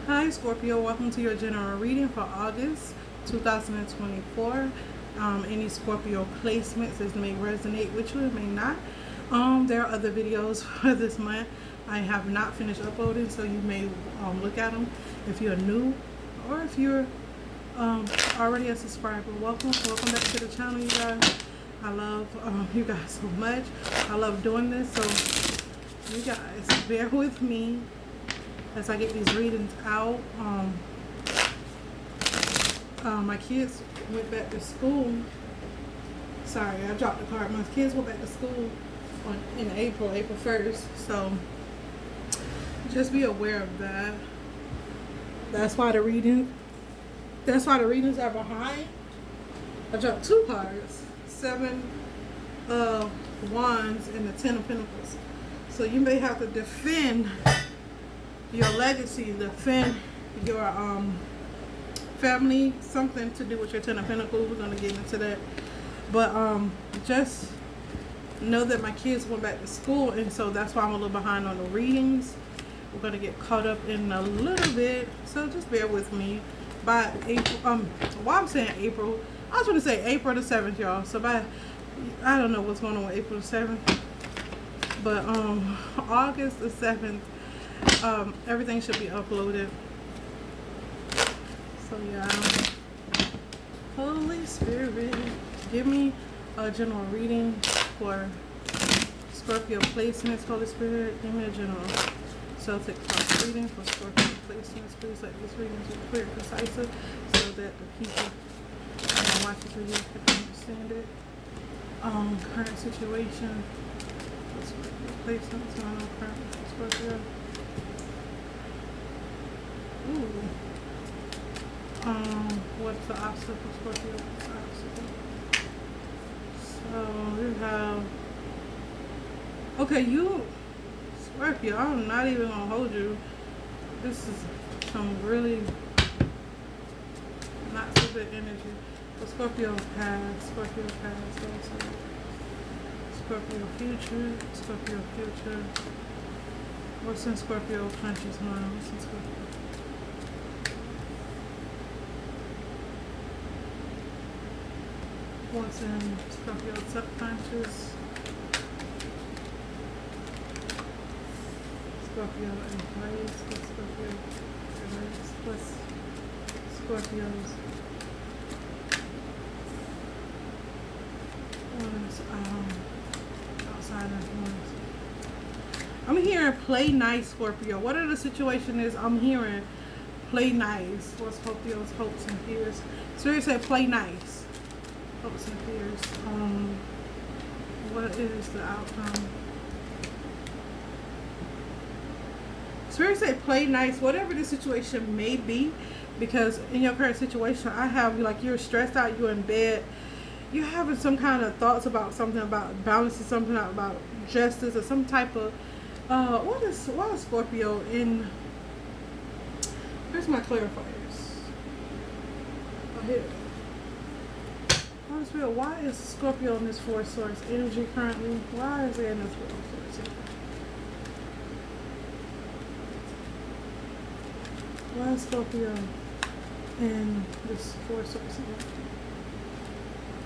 Hi Scorpio, welcome to your general reading for August 2024. Any Scorpio placements, this may resonate with you, it may not. There are other videos for this month. I have not finished uploading, so you may look at them if you're new or if you're already a subscriber. Welcome back to the channel, you guys. I love you guys so much. I love doing this, so you guys bear with me as I get these readings out. My kids went back to school. Sorry, I dropped the card. My kids went back to school in April 1st. So just be aware of that. That's why the readings are behind. I dropped two cards, 7 of Wands and the 10 of Pentacles. So you may have to defend your legacy, defend your family, something to do with your 10 of Pentacles. We're going to get into that. But just know that my kids went back to school, and so that's why I'm a little behind on the readings. We're going to get caught up in a little bit, so just bear with me. By April, I'm saying April, I was going to say April the 7th, y'all. So I don't know what's going on with April the 7th, but August the 7th, everything should be uploaded. So yeah, Holy Spirit, give me a general reading for Scorpio placements. Holy Spirit, give me a general Celtic cross reading for Scorpio placements. Please let this reading be clear and concise so that the people watching this video can understand it. Current situation for Scorpio placements. I know current Scorpio. Ooh. What's the obstacle, Scorpio? What's the obstacle? So you have, okay, you, Scorpio, I'm not even gonna hold you. This is some really not so good energy. But Scorpio past, Scorpio future, Scorpio future. What's in Scorpio conscious mind? What's in Scorpio? What's in Scorpio subconscious? Scorpio in place. What's Scorpio in place? What's Scorpio's? What's outside influence? I'm hearing play nice, Scorpio. Whatever the situation is, I'm hearing play nice. What's Scorpio's hopes and fears? Spirit said play nice. Hopes and fears. What is the outcome? Spirit say play nice, whatever the situation may be, because in your current situation, I have like you're stressed out, you're in bed, you're having some kind of thoughts about something, about balancing something out, about justice or some type of what is Scorpio in? Where's my clarifiers? Oh, here. Why is Scorpio in this 4 source energy currently? Why is it in this 4 source energy? Why is Scorpio in this 4 source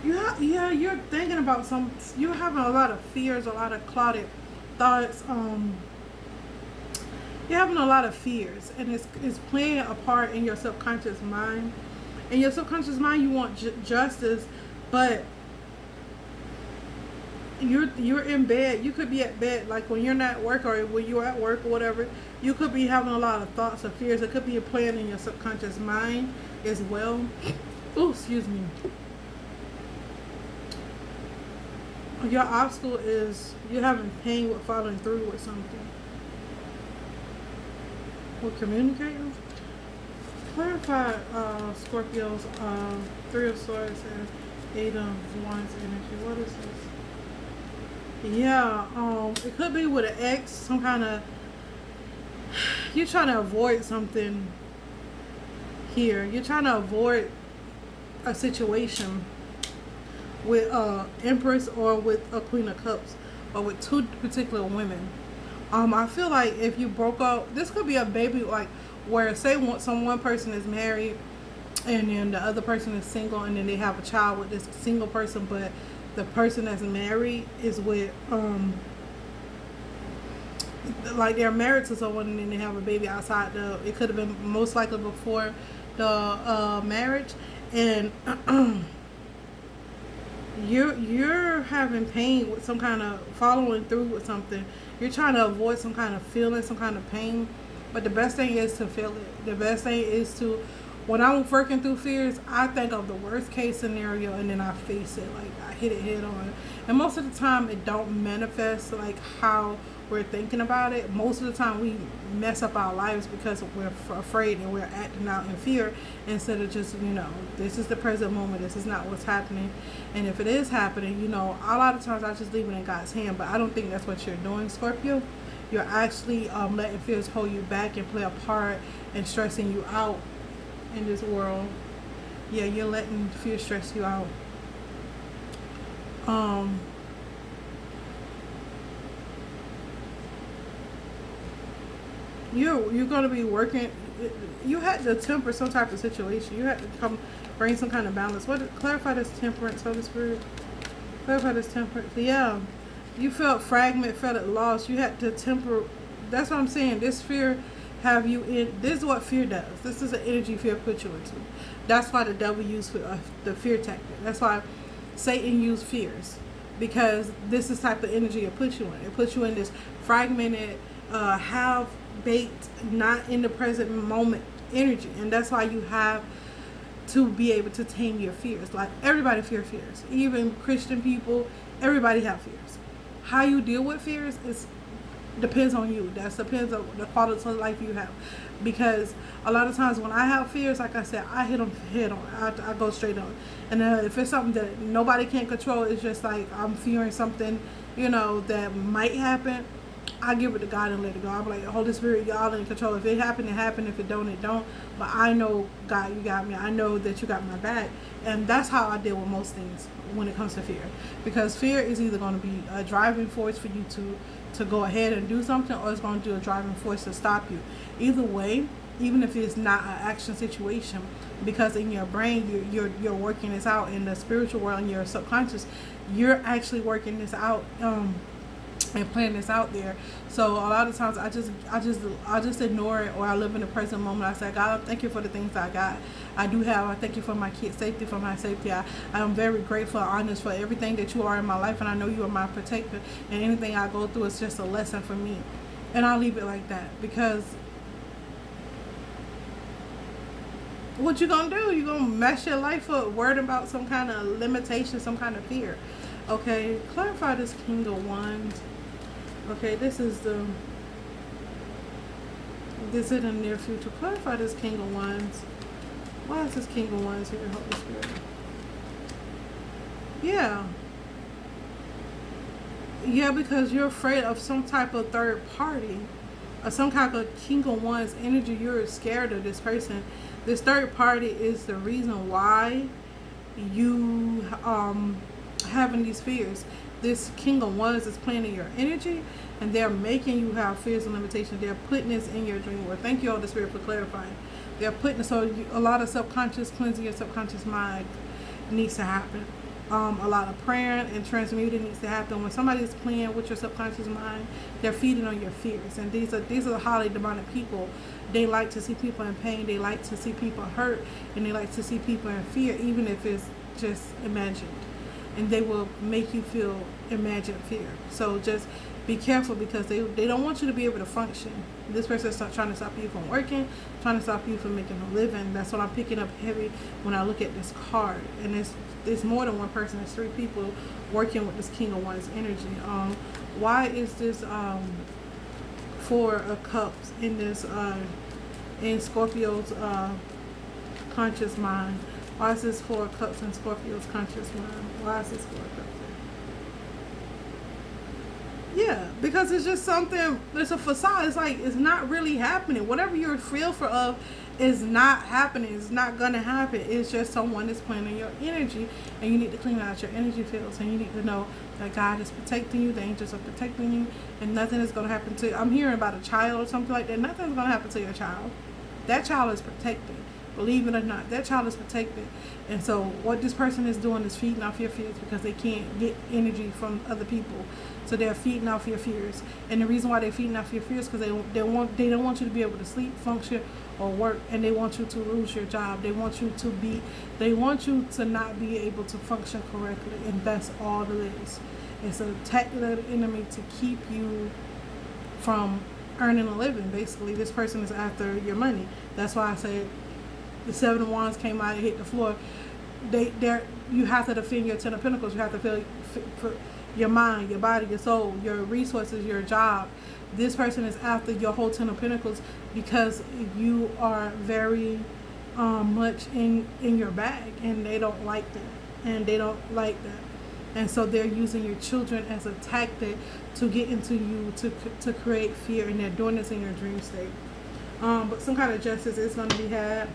energy? You're thinking about you're having a lot of fears, a lot of clouded thoughts. You're having a lot of fears, and it's playing a part in your subconscious mind. In your subconscious mind, you want justice, but you're in bed. You could be at bed, like when you're not at work or when you're at work or whatever. You could be having a lot of thoughts or fears. It could be a plan in your subconscious mind as well. Oh, excuse me. Your obstacle is you're having pain with following through with something. With communicating. Clarify Scorpio's 3 of Swords and 8 of Wands energy. What is this? Yeah, it could be with an ex, some kind of, you're trying to avoid something here. You're trying to avoid a situation with Empress or with a Queen of Cups or with 2 particular women. I feel like if you broke up, this could be a baby, like Where say one person is married and then the other person is single, and then they have a child with this single person, but the person that's married is with like they're married to someone, and then they have a baby outside the, it could have been most likely before the marriage, and you're having pain with some kind of following through with something. You're trying to avoid some kind of feeling, some kind of pain, but the best thing is to feel it. The best thing is to, when I'm working through fears, I think of the worst case scenario and then I face it. Like, I hit it head on. And most of the time it don't manifest like how we're thinking about it. Most of the time we mess up our lives because we're afraid and we're acting out in fear, instead of just, this is the present moment, this is not what's happening. And if it is happening, a lot of times I just leave it in God's hand. But I don't think that's what you're doing, Scorpio. You're actually letting fears hold you back and play a part and stressing you out in this world. Yeah, you're letting fear stress you out. You're going to be working. You had to temper some type of situation. You had to bring some kind of balance. Clarify this temperance, Holy Spirit. Clarify this temperance. Yeah, you felt fragment, felt at loss. You had to temper. That's what I'm saying. This fear have you in. This is what fear does. This is an energy fear puts you into. That's why the devil used the fear tactic. That's why Satan used fears, because this is the type of energy it puts you in. It puts you in this fragmented, baked, not in the present moment energy. And that's why you have to be able to tame your fears. Like, everybody fears. Even Christian people, everybody have fears. How you deal with fears depends on you. That depends on the quality of life you have. Because a lot of times when I have fears, like I said, I hit them head on. I go straight on. And if it's something that nobody can control, it's just like I'm fearing something, that might happen, I give it to God and let it go. I'm like, Holy Spirit, y'all in control. If it happen, it happen. If it don't, it don't. But I know, God, you got me. I know that you got my back. And that's how I deal with most things when it comes to fear. Because fear is either going to be a driving force for you to go ahead and do something, or it's going to do a driving force to stop you. Either way, even if it's not an action situation, because in your brain, you're working this out. In the spiritual world, in your subconscious, you're actually working this out. And playing this out there. So a lot of times I just ignore it, or I live in the present moment. I say, God, thank you for the things I got. I do have. I thank you for my kids' safety, for my safety. I am very grateful and honest for everything that you are in my life, and I know you are my protector, and anything I go through is just a lesson for me. And I'll leave it like that, because what you gonna do? You gonna mess your life up worried about some kind of limitation, some kind of fear. Okay, clarify this King of Wands. Okay, this is in the near future. Clarify this King of Wands. Why is this King of Wands here? Holy Spirit. Yeah, because you're afraid of some type of third party, or some kind of King of Wands energy. You're scared of this person. This third party is the reason why you having these fears. This King of Wands is playing in your energy, and they're making you have fears and limitations. They're putting this in your dream world. Thank you, Holy Spirit, for clarifying. They're putting a lot of subconscious cleansing your subconscious mind needs to happen. A lot of prayer and transmuting needs to happen. When somebody's playing with your subconscious mind, they're feeding on your fears. And these are highly demonic people. They like to see people in pain. They like to see people hurt, and they like to see people in fear, even if it's just imagined. And they will make you feel imagined fear. So just be careful, because they don't want you to be able to function. This person is trying to stop you from working, trying to stop you from making a living. That's what I'm picking up heavy when I look at this card. And it's more than one person. It's 3 people working with this King of Wands energy. Why is this 4 of Cups in this in Scorpio's conscious mind? Why is this 4 of Cups in Scorpio's conscious mind? Why is this 4 of Cups? Yeah, because it's just something, it's a facade. It's like, it's not really happening. Whatever you're fearful of is not happening. It's not going to happen. It's just someone is playing in your energy, and you need to clean out your energy fields, and you need to know that God is protecting you, the angels are protecting you, and nothing is going to happen to you. I'm hearing about a child or something like that. Nothing's going to happen to your child. That child is protected. Believe it or not, that child is protected. And so what this person is doing is feeding off your fears because they can't get energy from other people. So they're feeding off your fears. And the reason why they're feeding off your fears is because they don't want you to be able to sleep, function, or work, and they want you to lose your job. They want you to not be able to function correctly, and that's all it is. It's an attack of the enemy to keep you from earning a living. Basically, this person is after your money. That's why I said the 7 of Wands came out and hit the floor. You have to defend your 10 of Pentacles. You have to feel your mind, your body, your soul, your resources, your job. This person is after your whole 10 of Pentacles because you are very much in your bag, and they don't like that. And so they're using your children as a tactic to get into you, to create fear, and they're doing this in your dream state. But some kind of justice is going to be had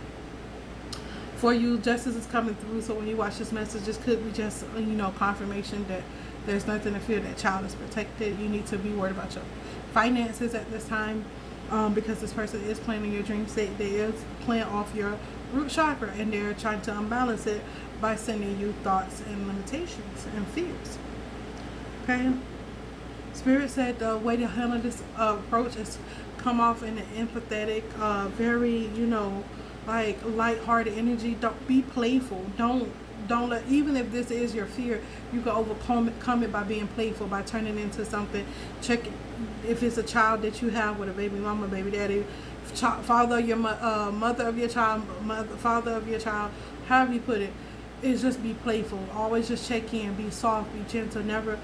for you. Justice is coming through. So when you watch this message, this could be just, confirmation that there's nothing to fear. That child is protected. You need to be worried about your finances at this time, because this person is playing in your dream state. They is playing off your root chakra, and they're trying to unbalance it by sending you thoughts and limitations and fears. Okay? Spirit said the way to handle this approach is come off in an empathetic, very, like lighthearted energy. Don't be playful. Don't let, even if this is your fear, you can overcome it by being playful, by turning into something. Check if it's a child that you have with a baby mama, baby daddy, father of your mother of your child, father of your child, however you put it. Is just be playful. Always just check in. Be soft. Be gentle. Never,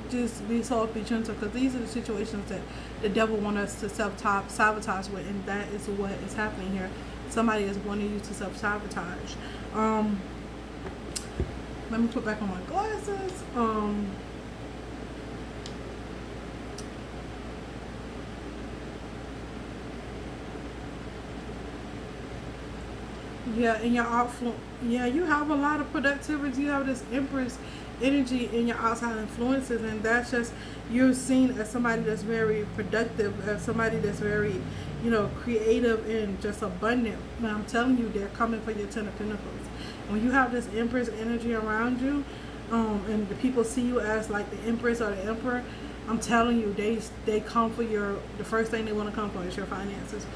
just be soft. Be gentle. Because these are the situations that the devil wants us to self-sabotage with. And that is what is happening here. Somebody is wanting you to self-sabotage. Let me put back on my glasses. Yeah, in your outflow, you have a lot of productivity. You have this Empress energy in your outside influences, and that's just, you're seen as somebody that's very productive, as somebody that's very, creative and just abundant. And I'm telling you, they're coming for your 10 of Pentacles. When you have this Empress energy around you, and the people see you as like the Empress or the Emperor, I'm telling you, they come for the first thing they want to come for is your finances.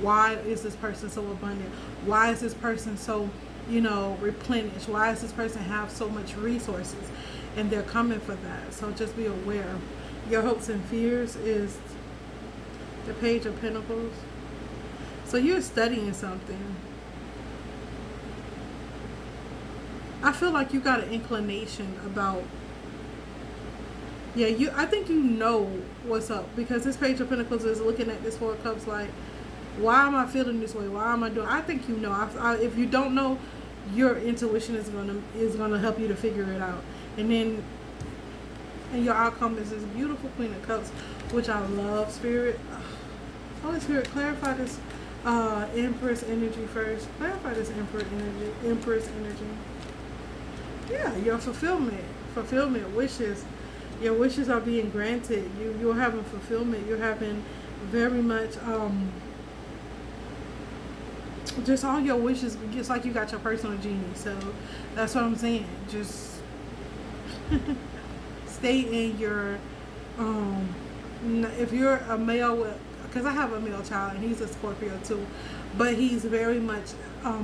Why is this person so abundant? Why is this person so, replenished? Why does this person have so much resources? And they're coming for that. So just be aware. Your hopes and fears is the Page of Pentacles. So you're studying something. I feel like you got an inclination about, I think you know what's up, because this Page of Pentacles is looking at this 4 of Cups like, why am I feeling this way? Why am I doing? I think you know. If you don't know, your intuition is gonna help you to figure it out. And your outcome is this beautiful Queen of Cups, which I love. Spirit, Holy Spirit, clarify this Empress energy first. Clarify this Empress energy. Yeah, your fulfillment, wishes. Your wishes are being granted. You're having fulfillment. You're having very much, just all your wishes, just like you got your personal genie. So that's what I'm saying. Just stay in your, if you're a male, because I have a male child and he's a Scorpio too, but he's very much,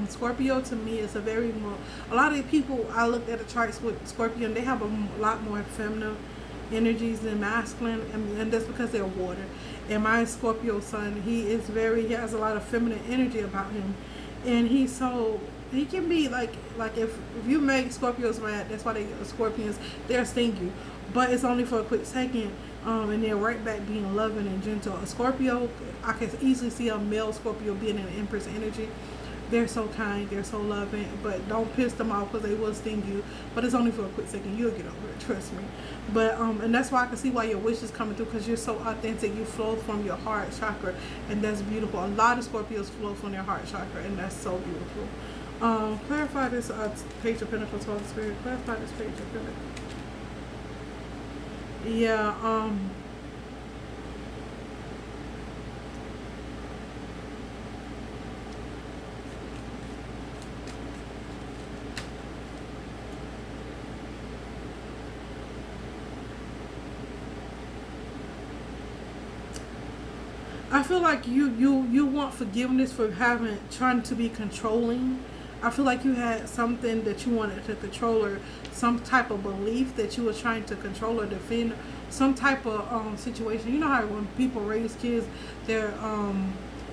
Scorpio to me is a lot of people I looked at the charts with Scorpio, and they have a lot more feminine energies than masculine, and that's because they're water. And my Scorpio son, he has a lot of feminine energy about him, and he can be like if you make Scorpios mad, that's why Scorpions, they'll sting you, but it's only for a quick second, and they're right back being loving and gentle. A Scorpio, I can easily see a male Scorpio being in an Empress energy. They're so kind, they're so loving, but don't piss them off because they will sting you. But it's only for a quick second. You'll get over it, trust me. But and that's why I can see why your wish is coming through, because you're so authentic. You flow from your heart chakra, and that's beautiful. A lot of Scorpios flow from their heart chakra, and that's so beautiful. Clarify this Page of Pentacles, Holy Spirit. Clarify this Page of Pentacles. Yeah. feel like you want forgiveness for trying to be controlling. I feel like you had something that you wanted to control, or some type of belief that you were trying to control or defend, some type of situation. You know how when people raise kids, they're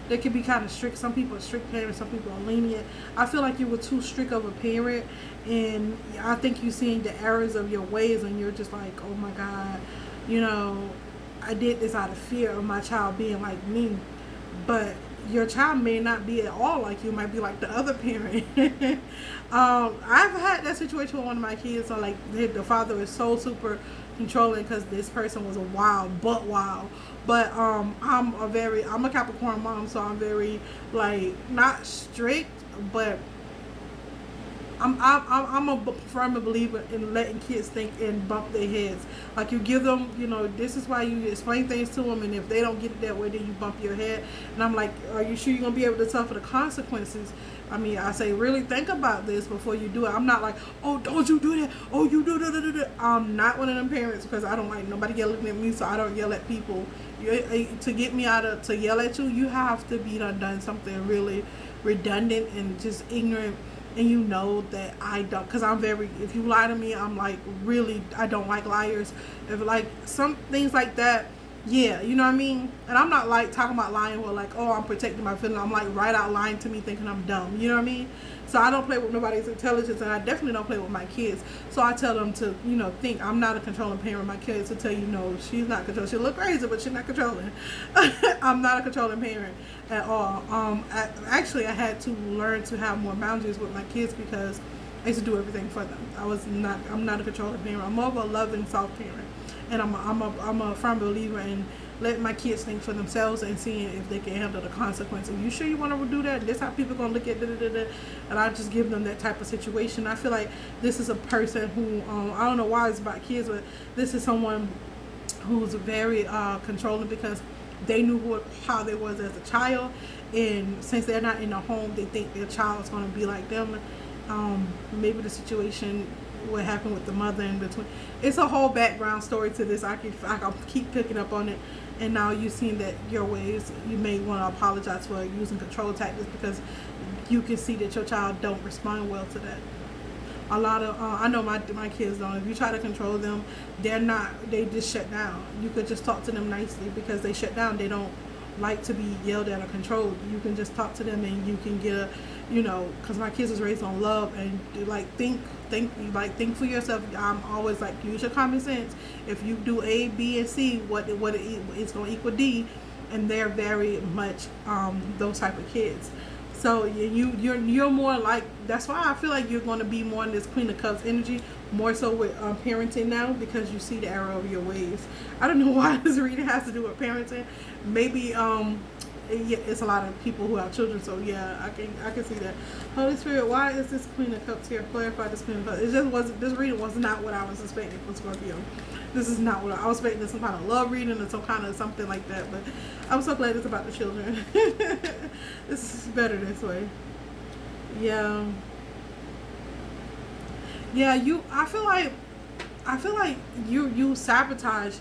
they can be kind of strict. Some people are strict parents, some people are lenient. I feel like you were too strict of a parent, and I think you're seeing the errors of your ways, and you're just like, oh my God, you know, I did this out of fear of my child being like me. But your child may not be at all like you, might be like the other parent. I've had that situation with one of my kids. So like the father is so super controlling because this person was a wild. But I'm a Capricorn mom, so I'm very like not strict, but I'm a firm believer in letting kids think and bump their heads. Like you give them, you know, this is why you explain things to them, and if they don't get it that way, then you bump your head. And I'm like, are you sure you're gonna be able to suffer the consequences? I mean, I say really think about this before you do it. I'm not like, oh, don't you do that? Oh, you do that. I'm not one of them parents because I don't like nobody yelling at me, so I don't yell at people. To get me to yell at you, you have to be done something really redundant and just ignorant. And you know that I don't, because I'm very, if you lie to me, I'm like, really, I don't like liars. If like some things like that, yeah, you know what I mean? And I'm not like talking about lying or like, oh, I'm protecting my feelings. I'm like right out lying to me thinking I'm dumb, you know what I mean? So I don't play with nobody's intelligence, and I definitely don't play with my kids. So I tell them to, you know, think. I'm not a controlling parent. My kids will tell you, no, she's not controlling. She'll look crazy, but she's not controlling. I'm not a controlling parent at all. Actually, I had to learn to have more boundaries with my kids because I used to do everything for them. I'm not a controlling parent. I'm more of a loving, soft parent, and I'm a firm believer in letting my kids think for themselves and seeing if they can handle the consequences. You sure you want to do that? This how people gonna look at it, and I just give them that type of situation. I feel like this is a person who I don't know why it's about kids, but this is someone who's very controlling because they knew how they was as a child, and since they're not in a home, they think their child is gonna be like them. Maybe the situation what happened with the mother in between. It's a whole background story to this. I keep picking up on it, and now you've seen that your ways, you may want to apologize for using control tactics because you can see that your child don't respond well to that. A lot of I know my kids don't. If you try to control them, they just shut down. You could just talk to them nicely because they shut down. They don't like to be yelled at or controlled. You can just talk to them and you can get because my kids was raised on love and like think for yourself. I'm always like, use your common sense. If you do A, B, and C, what it's gonna equal D, and they're very much those type of kids. So you're more like, that's why I feel like you're going to be more in this Queen of Cups energy, more so with parenting now, because you see the error of your ways. I don't know why this reading has to do with parenting. Maybe it's a lot of people who have children, so yeah, I can see that. Holy Spirit, why is this Queen of Cups here? Clarify this Queen of Cups. It just wasn't. This reading was not what I was expecting from Scorpio. This is not what I was expecting. Some kind of love reading or some kind of something like that. But I'm so glad it's about the children. This is better this way. Yeah. Yeah. I feel like you sabotage.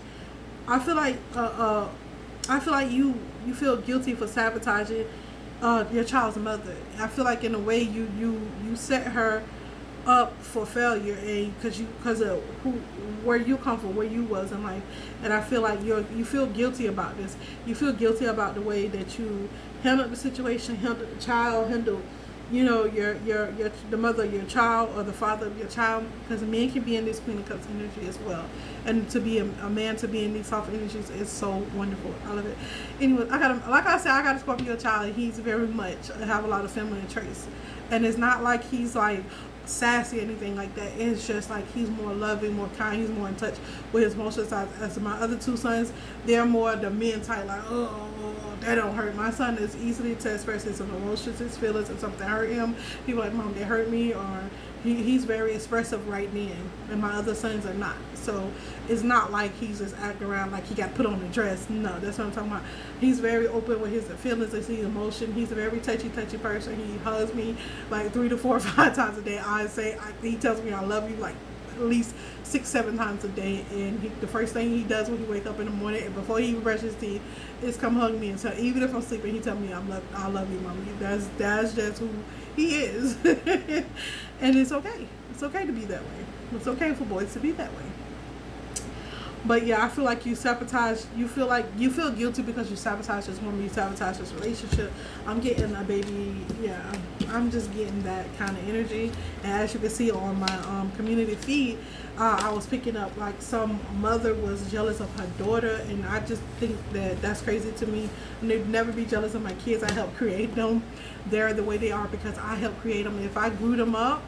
I feel like you feel guilty for sabotaging your child's mother. I feel like in a way you set her up for failure, and because of where you come from, where you was in life. And I feel like you feel guilty about this. You feel guilty about the way that you handled the situation, handled the child, handled the mother of your child or the father of your child, because a man can be in this Queen of Cups energy as well, and to be a man to be in these soft energies is so wonderful. I love it. Anyway, I got a Scorpio child, and he's very much have a lot of feminine traits, and it's not like he's like sassy or anything like that. It's just like he's more loving, more kind, he's more in touch with his emotions. As my other two sons, they're more the men type, like, oh, that don't hurt. My son is easily to express his emotions, his feelings. If something hurt him, people like, Mom, they hurt me, or he's very expressive right then, and my other sons are not. So it's not like he's just acting around like he got put on a dress. No, that's what I'm talking about. He's very open with his feelings and his emotion. He's a very touchy person. He hugs me like 3 to 4 or 5 times a day. He tells me I love you like least 6-7 times a day, and the first thing he does when he wake up in the morning and before he even brushes his teeth is come hug me and tell, even if I'm sleeping, he tell me I love you, mommy. That's just who he is. And it's okay. It's okay to be that way. It's okay for boys to be that way. But yeah, I feel like you sabotage. You feel guilty because you sabotage this woman. You sabotage this relationship. I'm getting a baby. Yeah, I'm just getting that kind of energy. And as you can see on my community feed, I was picking up like some mother was jealous of her daughter, and I just think that that's crazy to me. And they'd never be jealous of my kids. I helped create them. They're the way they are because I helped create them. If I grew them up,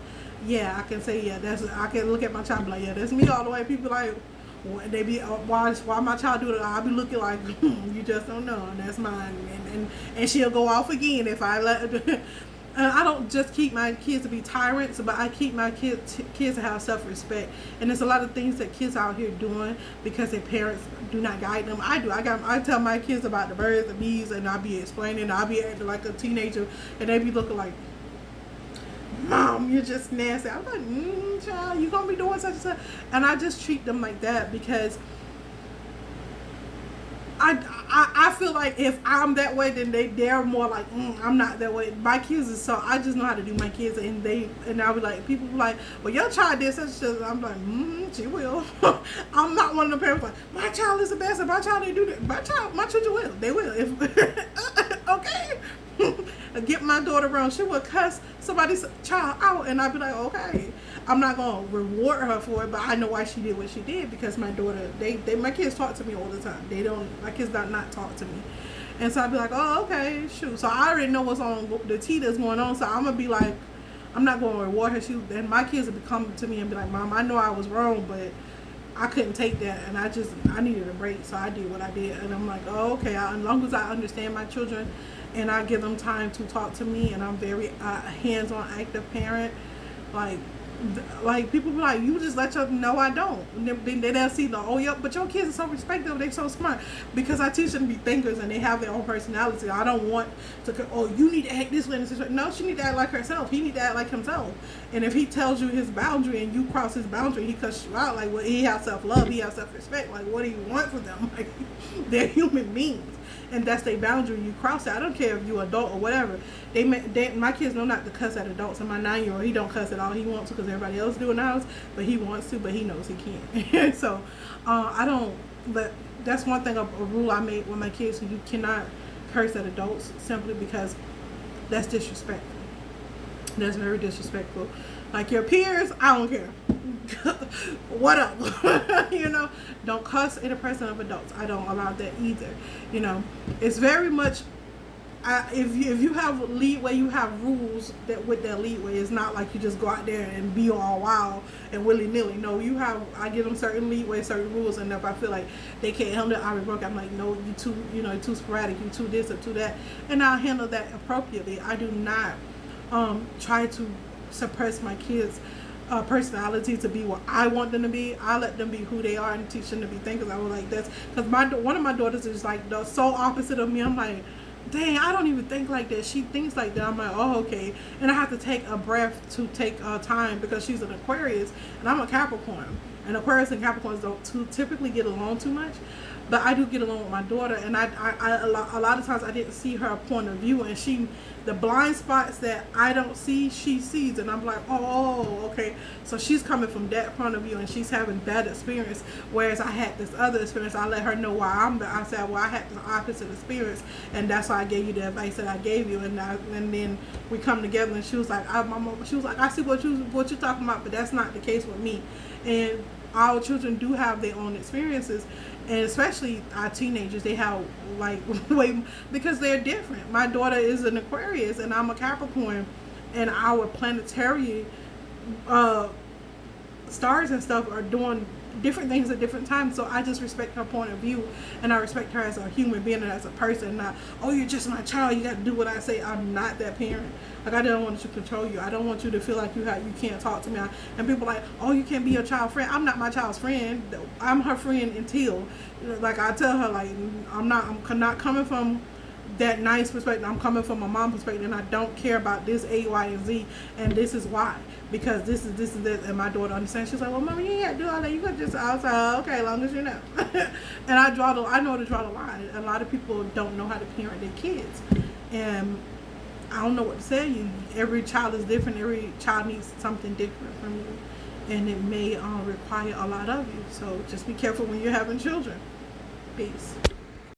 yeah, I can say I can look at my child and be like, yeah, that's me all the way. People like. They be why my child do it. I'll be looking like you just don't know, and that's mine. And she'll go off again if I let. I don't just keep my kids to be tyrants, but I keep my kids to have self-respect. And there's a lot of things that kids out here doing because their parents do not guide them. I do. I tell my kids about the birds, the bees, and I'll be explaining. I'll be acting like a teenager, and they be looking like, Mom, you're just nasty. I'm like, child, you gonna be doing such and such. And I just treat them like that because I feel like if I'm that way, then they're more like, I'm not that way. My kids is so, I just know how to do my kids, and I'll be like, people be like, well, your child did such and such. I'm like, she will. I'm not one of the parents like, my child is the best, and my child didn't do that. My children will. They will. If okay. Get my daughter wrong, she would cuss somebody's child out, and I'd be like, okay, I'm not gonna reward her for it, but I know why she did what she did because my daughter, my kids talk to me all the time. My kids not talk to me, and so I'd be like, oh, okay, shoot. So I already know what's on the tea that's going on, so I'm gonna be like, I'm not gonna reward her. And my kids would come to me and be like, Mom, I know I was wrong, but I couldn't take that, and I needed a break, so I did what I did, and I'm like, oh, okay. As long as I understand my children. And I give them time to talk to me, and I'm very hands-on, active parent. Like people be like, you just let your no, I don't. And then they'll see but your kids are so respectful, they're so smart because I teach them to be thinkers and they have their own personality. I don't want to. Oh, you need to act this way. No, she need to act like herself. He need to act like himself. And if he tells you his boundary and you cross his boundary, he cuts you out. Like, well, he has self-love, he has self-respect. Like, what do you want from them? Like, they're human beings. And that's their boundary. You cross it. I don't care if you're adult or whatever. My kids know not to cuss at adults. And my 9-year-old, he don't cuss at all. He wants to because everybody else do in the house, but he wants to, but he knows he can't. So I don't. But that's one thing, a rule I made with my kids. So you cannot curse at adults simply because that's disrespectful. That's very disrespectful. Like your peers, I don't care. Whatever. Don't cuss in the presence of adults. I don't allow that either. It's very much if you have leeway, you have rules that with that leeway. It's not like you just go out there and be all wild and willy-nilly. No, I give them certain leeway, certain rules, and if I feel like they can't handle it, I revoke. I'm like, no, you too sporadic, you too this or too that, and I'll handle that appropriately. I do not try to suppress my kids' personality to be what I want them to be. I let them be who they are and teach them to be thinkers. I was like, that's because one of my daughters is like the so opposite of me. I'm like, dang, I don't even think like that. She thinks like that. I'm like, oh, okay. And I have to take a breath to take time because she's an Aquarius and I'm a Capricorn. And Aquarius and Capricorns don't typically get along too much. But I do get along with my daughter, and a lot of times I didn't see her point of view, and the blind spots that I don't see, she sees, and I'm like, oh, okay. So she's coming from that point of view, and she's having that experience, whereas I had this other experience. I let her know why I said, well, I had the opposite experience, and that's why I gave you the advice that I gave you, and then we come together, and she was like, I see what you're talking about, but that's not the case with me, and our children do have their own experiences. And especially our teenagers, they have way because they're different. My daughter is an Aquarius and I'm a Capricorn, and our planetary stars and stuff are doing different things at different times. So I just respect her point of view, and I respect her as a human being and as a person. Not, oh, you're just my child, you got to do what I say. I'm not that parent. Like, I don't want to control you. I don't want you to feel like you can't talk to me. And people are like, oh, you can't be your child's friend. I'm not my child's friend. I'm her friend until, like, I tell her, like, I'm not coming from that nice perspective. I'm coming from a mom perspective, and I don't care about this A, Y, and Z, and this is why. Because this is this, and my daughter understands. She's like, well, Mama, you ain't got to do all that. You could just, I was like, oh, okay, as long as you know. And I know to draw the line. A lot of people don't know how to parent their kids. And I don't know what to tell you. Every child is different. Every child needs something different from you. And it may require a lot of you. So just be careful when you're having children. Peace.